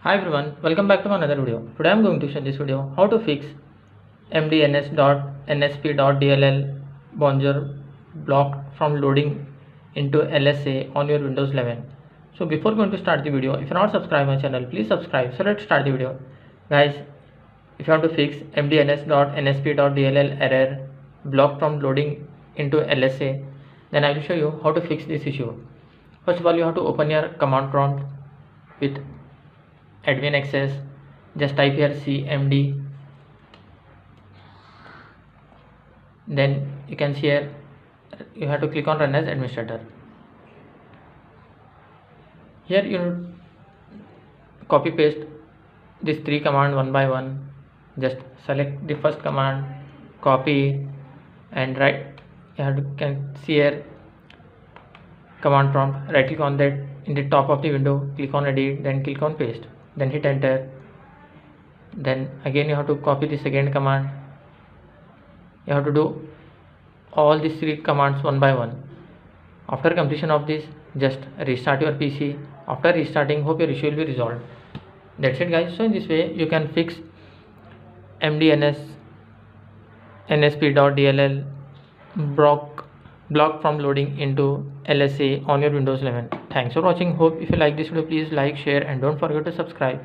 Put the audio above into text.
Hi everyone, welcome back to another video. Today I am going to show this video how to fix mdns.nsp.dll Bonjour blocked from loading into LSA on your Windows 11. So before going to start the video, if you are not subscribed my channel, please subscribe. So let's start the video. Guys, if you want to fix mdns.nsp.dll error blocked from loading into LSA, then I will show you how to fix this issue. First of all, you have to open your command prompt with AndWin access. Just type here cmd, then you can see here you have to click on run as administrator. Here you copy paste these three commands one by one. Just select the first command, copy, and right you have to can see here command prompt, right click on that in the top of the window, click on edit, then click on paste, then hit enter. Then again you have to copy the second command. You have to do all these three commands one by one. After completion of this, just restart your PC. After restarting, hope your issue will be resolved. That's it guys. So in this way you can fix mdnsNSP.dll block from loading into LSA on your Windows 11. Thanks for watching. Hope if you like this video, please like, share, and don't forget to subscribe.